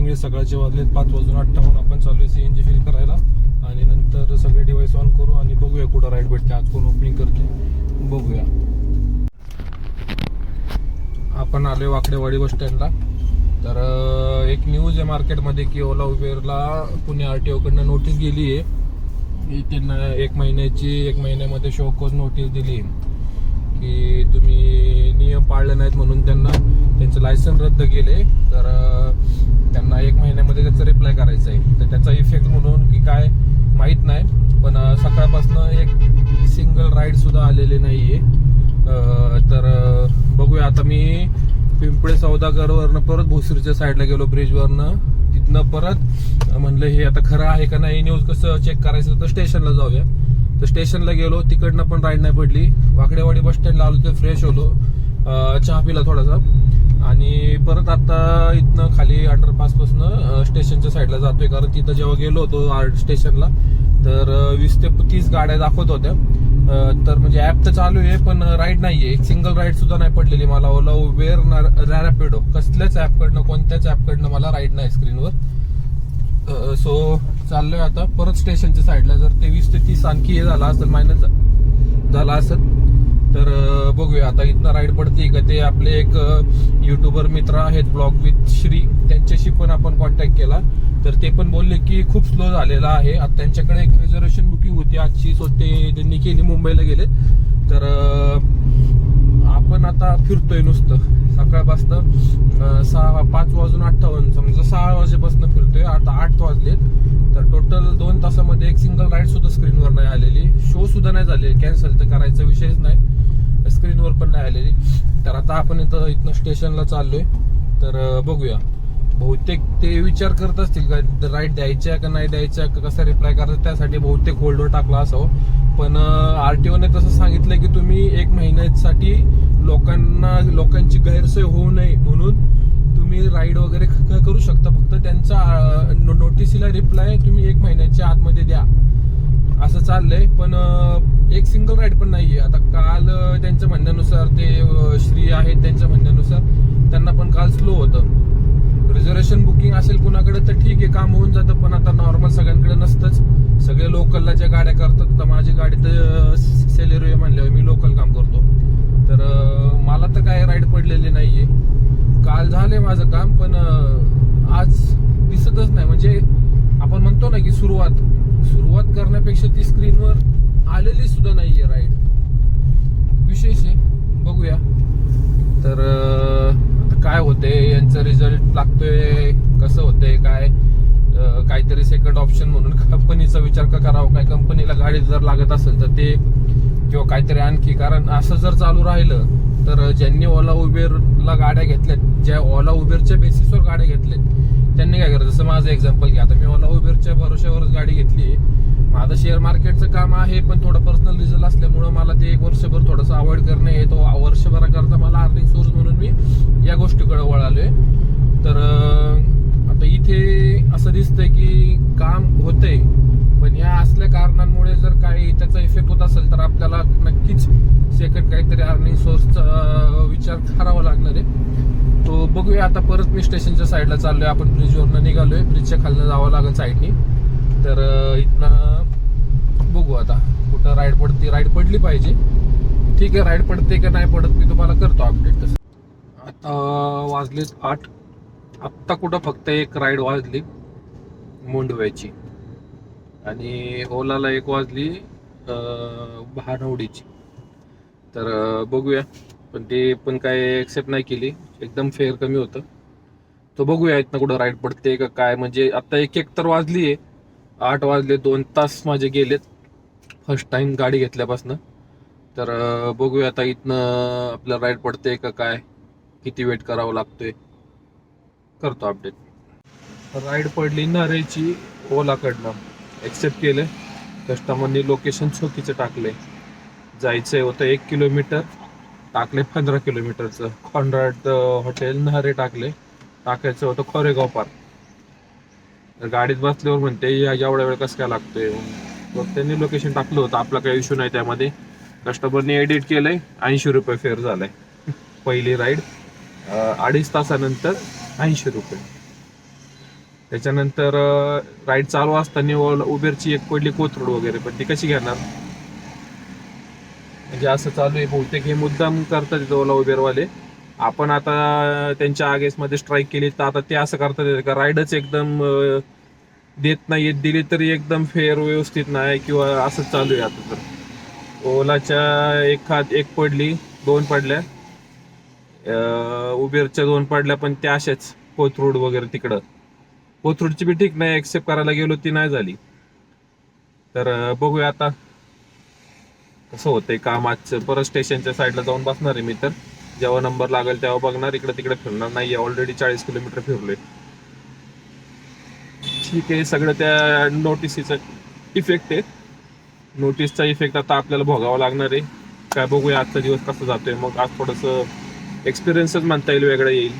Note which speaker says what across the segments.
Speaker 1: Morning सकाळचे वाजलेत 5:58. आपण चालू आहे CNG फिल करायला आणि नंतर सगळे डिव्हाइस ऑन करू आणि बघूया कुठं राईड भेटते. आज कोण ओपनिंग करते बघूया. आपण आलोय वाकडेवाडी बस स्टँडला. तर एक न्यूज आहे मार्केटमध्ये की ओला उबेरला पुणे RTO कडनं नोटीस गेली आहे. त्यांना 1 महिन्यामध्ये शोकॉज नोटीस दिली की तुम्ही नियम पाळले नाहीत म्हणून त्यांचं लायसन रद्द केले. तर त्यांना 1 महिन्यामध्ये त्याचा रिप्लाय करायचा आहे. तर त्याचा इफेक्ट म्हणून की काय माहीत नाही, पण सकाळपासून एक सिंगल राईड सुद्धा आलेली नाहीये. तर बघूया. आता मी पिंपळे सौदागरवरनं परत भोसरीच्या साईडला गेलो ब्रिजवरनं. तिथनं परत म्हणलं हे आता खरं आहे का नाही न्यूज कसं चेक करायचं, तर स्टेशनला जाऊया. तर स्टेशनला गेलो, तिकडनं पण राईड नाही पडली. वाकडेवाडी बस स्टँडला आलो, तर फ्रेश होलो, चहा पिला थोडासा आणि परत आता इथनं खाली अंडरपास पासून स्टेशनच्या साईडला जातोय. कारण तिथं जेव्हा गेलो होतो स्टेशनला तर 20 ते 30 गाड्या दाखवत होत्या. तर म्हणजे ऍप तर चालू आहे पण राईड नाहीये. एक सिंगल राईड सुद्धा नाही पडलेली मला. ओला उबेर रॅपिडो कसल्याच ऍपकडनं कोणत्याच ऍपकडनं मला राईड नाही स्क्रीनवर. सो चाललोय आता परत स्टेशनच्या साईडला. जर ते 20 ते 30 आणखी हे झाला असेल मायनस झाला असेल तर बघूया आता इथनं राईड पडते का. ते आपले एक युट्यूबर मित्र आहेत ब्लॉग विथ श्री, त्यांच्याशी पण आपण कॉन्टॅक्ट केला. तर ते पण बोलले की खूप स्लो झालेला आहे. आता त्यांच्याकडे एक रिझर्वेशन बुकिंग होती आजची, सो ते त्यांनी केली, मुंबईला गेले. तर आपण आता फिरतोय नुसतं सकाळपासून 5:58 समजा 6 वाजेपासून फिरतोय. आता 8 वाजलेत. तर टोटल 2 तासामध्ये एक सिंगल राईड सुद्धा स्क्रीनवर नाही आलेली. शो सुद्धा नाही झाले. कॅन्सल तर करायचा विषयच नाही, स्क्रीनवर पण नाही आलेली. तर आता आपण इथनं स्टेशनला चाललोय. तर बघूया. बहुतेक ते विचार करत असतील का राईड द्यायच्या का नाही द्यायच्या, कसा रिप्लाय करायचा, त्यासाठी बहुतेक होल्डवर टाकला असावं. पण RTOने तसं सांगितलं की तुम्ही 1 महिन्यासाठी लोकांची गैरसोय होऊ नये म्हणून तुम्ही राईड वगैरे करू शकता. फक्त त्यांचा नोटिसीला रिप्लाय तुम्ही 1 महिन्याच्या आतमध्ये द्या असं चाललंय. पण एक सिंगल राईड पण नाहीये. आता काल त्यांच्या म्हणण्यानुसार ते श्री आहेत त्यांच्या म्हणण्यानुसार त्यांना पण काल स्लो होतं. रिझर्वेशन बुकिंग असेल कुणाकडे तर ठीक आहे, काम होऊन जातं. पण आता नॉर्मल सगळ्यांकडे नसतंच. सगळे लोकलला ज्या गाड्या करतात, तर माझी गाडी तर सेलेरो आहे म्हणल्यावर मी लोकल काम करतो. तर मला तर काय राईड पडलेली नाहीये. काल झाले माझं काम, पण आज दिसतच नाही. म्हणजे आपण म्हणतो ना की सुरुवात करण्यापेक्षा ती स्क्रीनवर आलेली सुद्धा नाहीये राईड. विशेष आहे. बघूया तर आता काय होते, यांचा रिझल्ट लागतोय कसं होतंय काय. काहीतरी सेकंड ऑप्शन म्हणून कंपनीचा विचार का करावा काय. कंपनीला गाडी जर लागत असेल तर ते किंवा काहीतरी आणखी. कारण असं जर चालू राहिलं तर ज्यांनी ओला उबेरला गाड्या घेतल्यात, ज्या ओला उबेरच्या बेसिसवर गाड्या घेतल्यात, त्यांनी काय करायचं. जसं माझं एक्झाम्पल घ्या. आता मी ओला उबेरच्या भरोश्यावरच गाडी घेतली. माझं शेअर मार्केटचं काम आहे, पण थोडं पर्सनल रिझल्ट असल्यामुळं मला ते 1 वर्षभर थोडंसं अवॉइड करणे आहे. तो वर्षभराकरता मला अर्निंग सोर्स म्हणून मी या गोष्टीकडे वळालोय. तर आता इथे असं दिसतंय की काम होतंय, पण या असल्या कारणांमुळे जर काही त्याचा इफेक्ट होत असेल तर आपल्याला नक्कीच सेकंड काहीतरी अर्निंग सोर्सचा विचार करावा लागणार आहे. तो बघूया. आता परत मी स्टेशनच्या साईडला चाललोय. आपण ब्रिजवरनं निघालोय. ब्रिजच्या खालनं जावं लागेल साईडनी. तर इथनं बघू आता कुठं राईड पडते. राईड पडली पाहिजे. ठीक आहे, राईड पडते का नाही पडत मी तुम्हाला करतो अपडेट. तसं आता वाजलेत 8. आत्ता कुठं फक्त एक राईड वाजली मुंडव्याची आणि ओलाला 1 वाजली भानवडीची. तर बघूया. पण ते पण काय एक्सेप्ट नाही केली. एकदम फेअर कमी होतं. तो बघूया इथनं कुठं राईड पडते का काय. म्हणजे आता 1 तर वाजली आहे. 8 वाजले. 2 तास माझे गेलेत फर्स्ट टाइम गाडी घेतल्यापासून. तर बघूया आता इथनं आपल्याला राईड पडते का काय, किती वेट करावं लागतोय, करतो अपडेट. राईड पडली नरेची ओलाकडनं. एक्सेप्ट केलं. कस्टमरनी लोकेशन चुकीचं टाकलंय. जायचंय होतं 1 किलोमीटर, टाकले 15 किलोमीटरचं. कॉन्रॅड हॉटेल नहरे टाकायचं होतं खोरेगाव पार्क. तर गाडीत बसल्यावर म्हणते एवढा वेळ कसं काय लागतोय. मग त्यांनी लोकेशन टाकलं होतं. आपला काही इश्यू नाही त्यामध्ये. कस्टमरने एडिट केलंय. 80 रुपये फेअर झालाय. पहिली राईड 2.5 तासानंतर 80 रुपये. त्याच्यानंतर राईड चालू असताना उबेरची एक पडली कोथरूड वगैरे, पण ती कशी घेणार? म्हणजे असं चालू आहे बहुतेक, हे मुद्दाम करतात तिथं ओला उबेरवाले. आपण आता त्यांच्या आगेसमध्ये स्ट्राईक केली तर आता ते असं करतात का राईडच एकदम देत नाही, दिली तरी एकदम फेअर व्यवस्थित नाही, किंवा असंच चालू आहे आता. तर ओलाच्या एक पडली, 2 पडल्या, उबेरच्या 2 पडल्या, पण त्या अशाच कोथरूड वगैरे तिकडं. कोथरूडची बी ठीक नाही, एक्सेप्ट करायला गेलो ती नाही झाली. तर बघूया आता कसं होतंय काम आजचं. परत स्टेशनच्या साईडला जाऊन बसणार आहे मी. तर जेव्हा नंबर लागेल तेव्हा बघणार, इकडे तिकडे फिरणार नाही. ऑलरेडी 40 किलोमीटर फिरलोय. ठीक आहे, सगळं त्या नोटिसीचा इफेक्ट आहे. नोटीसचा इफेक्ट आता आपल्याला भोगावा लागणार आहे. काय बघूया आजचा दिवस कसा जातोय. मग आज थोडंसं एक्सपिरियन्सच म्हणता येईल, वेगळं येईल.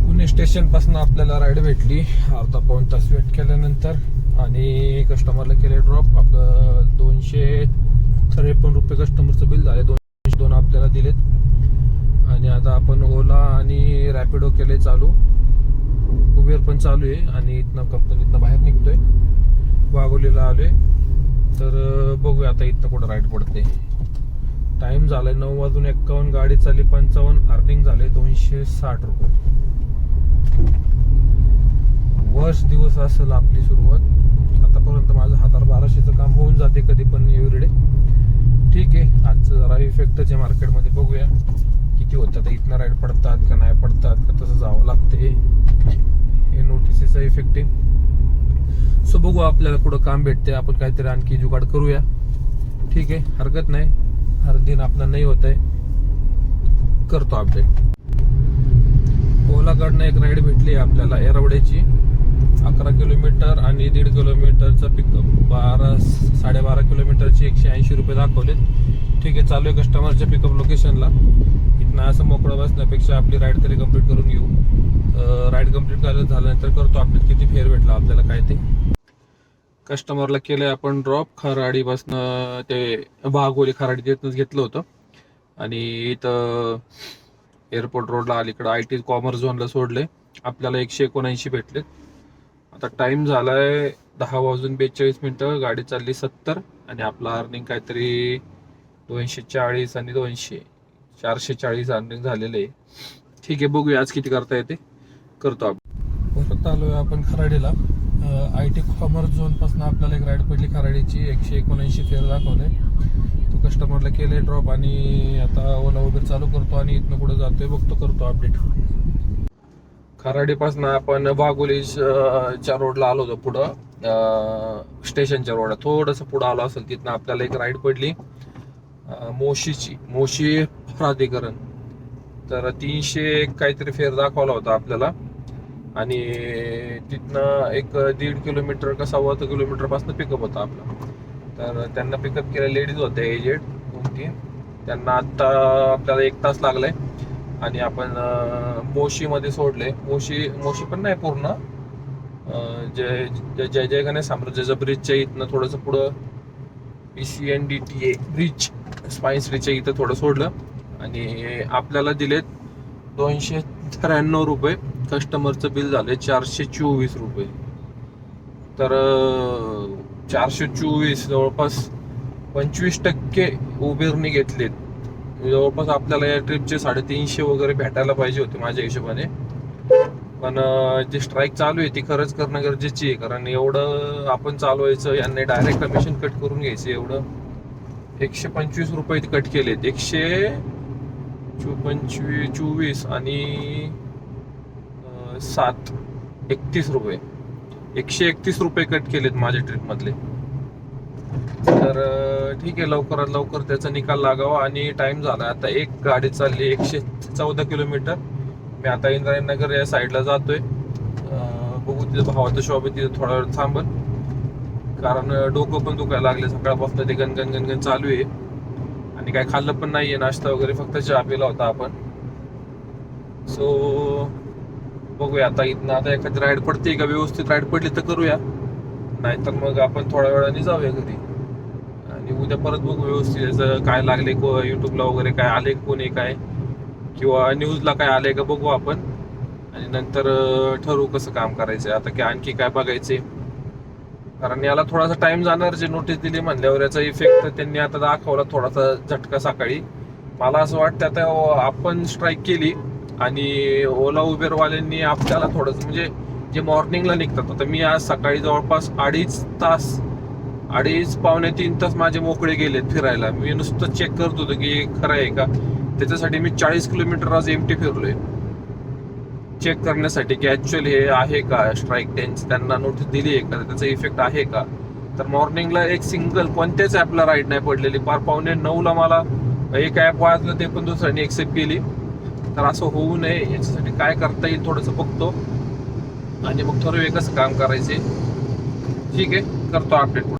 Speaker 1: पुणे स्टेशन पासून आपल्याला राईड भेटली अर्धा पाऊण तास वेट केल्यानंतर, आणि कस्टमरला केले ड्रॉप. आपलं 253 रुपये कस्टमरचं बिल झाले, 202 आपल्याला दिलेत. आणि आता आपण ओला आणि रॅपिडो केले चालू, उबेर पण चालू आहे. आणि इथनं कंपनीतनं बाहेर निघतोय, वाघोलीला आलोय. तर बघूया आता इथनं कुठं राईड पडते. टाइम झालाय 9:51, गाडी चालली 55, अर्निंग झाले 260 रुपये. वर्ष दिवस असेल आपली सुरुवात. आतापर्यंत माझं 1200चं काम होऊन जाते कधी पण एव्हरीडे. ठीक आहे, आजचं जरा इफेक्टच आहे मार्केटमध्ये. बघूया किती होतं. इथनं राईड पडतात का नाही पडतात, का तसं जावं लागते, हे नोटिसीचा इफेक्ट आहे. सो बघू आपल्याला पुढं काम भेटते, आपण काहीतरी आणखी जुगाड करूया. ठीक आहे, हरकत नाही. हर दिन आपला नाही होत आहे, करतो अपडेट. ओलाकडनं एक राईड भेटली आपल्याला एरवड्याची, 11 किलोमीटर आणि 1.5 किलोमीटरचा पिकअप. 12.5 किलोमीटरचे 180 रुपये दाखवलेत. ठीक आहे, चालू आहे कस्टमरच्या पिकअप लोकेशनला. इथनं असं मोकळं बसण्यापेक्षा आपली राईड तरी कम्प्लीट करून घेऊ. राईड कम्प्लीट झाल्यानंतर करतो अपडेट किती फेअर भेटला आपल्याला काय ते. कस्टमरला केलंय आपण ड्रॉप. खराडीपासनं ते वाघोली खराडी तिथूनच घेतलं होतं. आणि इथं एअरपोर्ट रोडला अलीकडं IT कॉमर्स झोनला सोडले. आपल्याला 179 भेटलेत. आता टाइम झालाय 10:42. गाडी चालली 70, आणि आपला अर्निंग काहीतरी 240 आणि 440 अर्निंग झालेलं आहे. ठीक आहे, बघूया आज किती करता येते, करतो आपण. परत आलोय आपण खराडीला. IT कॉमर्स झोन पासून आपल्याला एक राईड पडली खराडीची, 179 फेअर दाखवलंय. तो कस्टमरला केले ड्रॉप, आणि आता ओला उबेर चालू करतो आणि इथनं पुढे जातोय, बघतो, करतो अपडेट. खराडीपासून आपण वाघोलीच्या रोडला आलो होतो. पुढं स्टेशनच्या रोडला थोडंसं पुढं आलो असेल, तिथनं आपल्याला एक राईड पडली मोशी प्राधिकरण. तर 300 काहीतरी फेअर दाखवला होता आपल्याला. आणि तिथनं एक 1.5 किलोमीटर का 1.25 किलोमीटर पासून पिकअप होता आपला. तर त्यांना पिकअप केलं, लेडीज होते एजेड 2-3. त्यांना आता आपल्याला 1 तास लागलाय. आणि आपण मोशीमध्ये सोडले. मोशी पण नाही पूर्ण, जय गणेश साम्राज्याच्या ब्रिजच्या इथनं थोडंसं पुढं PCNDTA ब्रिज स्पाइन्सरीच्या इथं थोडं सोडलं. आणि आपल्याला दिलेत 293 रुपये. कस्टमरचं बिल झालंय 424 रुपये. तर 424 जवळपास 25% उबेरने घेतलेत. जवळपास आपल्याला या ट्रिपचे 350 वगैरे भेटायला पाहिजे होते माझ्या हिशोबाने. पण जे स्ट्राईक चालू आहे ती खरंच करणं गरजेची आहे, कारण एवढं आपण चालवायचं, यांनी डायरेक्ट कमिशन कट करून घ्यायचं. एवढं 125 रुपये कट केलेत. 124 आणि 7 31 रुपये, 131 रुपये कट केलेत माझ्या ट्रिपमधले. तर ठीक आहे, लवकरात लवकर त्याचा निकाल लागावा. आणि टाइम झाला आता, एक गाडी चालली 114 किलोमीटर. मी आता इंद्रायणनगर या साईडला जातोय. बघू, तिथं भावाचं शॉप आहे, तिथं थोडा वेळ थांबन, कारण डोकं पण दुखायला लागले सकाळपासून. ते गणगण चालू आहे, आणि काय खाल्लं पण नाहीये, नाश्ता वगैरे, फक्त चहा पिला होता आपण. सो बघूया आता इथनं. आता एखादी राईड पडते का, व्यवस्थित राईड पडली तर करूया, नाहीतर मग आपण थोड्या वेळाने जाऊया घरी. आणि उद्या परत बघू व्यवस्थित काय लागले, युट्यूबला वगैरे काय आले, कोणी काय, किंवा न्यूजला काय आले का बघू आपण. आणि नंतर ठरवू कसं काम करायचंय आता, की आणखी काय बघायचे. कारण याला थोडासा टाइम जाणार. जे नोटीस दिली म्हणल्यावर याचा इफेक्ट त्यांनी आता दाखवला थोडासा झटका सकाळी. मला असं वाटतं आता आपण स्ट्राईक केली आणि ओला उबेरवाल्यांनी आपल्याला थोडंसं म्हणजे जे मॉर्निंगला निघतात, आता मी आज सकाळी जवळपास 2.5 पावणे 3 तास माझे मोकळे गेलेत फिरायला. मी नुसतं चेक करत होतो की खरं आहे का. त्याच्यासाठी मी 40 किलोमीटर आज एमटी फिरलोय चेक करण्यासाठी की ऍक्च्युअली हे आहे का स्ट्राईक, त्यांना नोटीस दिली आहे का, त्याचा इफेक्ट आहे का. तर मॉर्निंगला एक सिंगल कोणत्याच ऍपला राईड नाही पडलेली. पार 8:45ला मला एक ऍप वाजलं, ते पण दुसऱ्याने एक्सेप्ट केली. तर असं होऊ नये याच्यासाठी काय करता येईल थोडंसं बघतो आणि मग ठरवूया कसं काम करायचे. ठीक आहे, करतो अपडेट.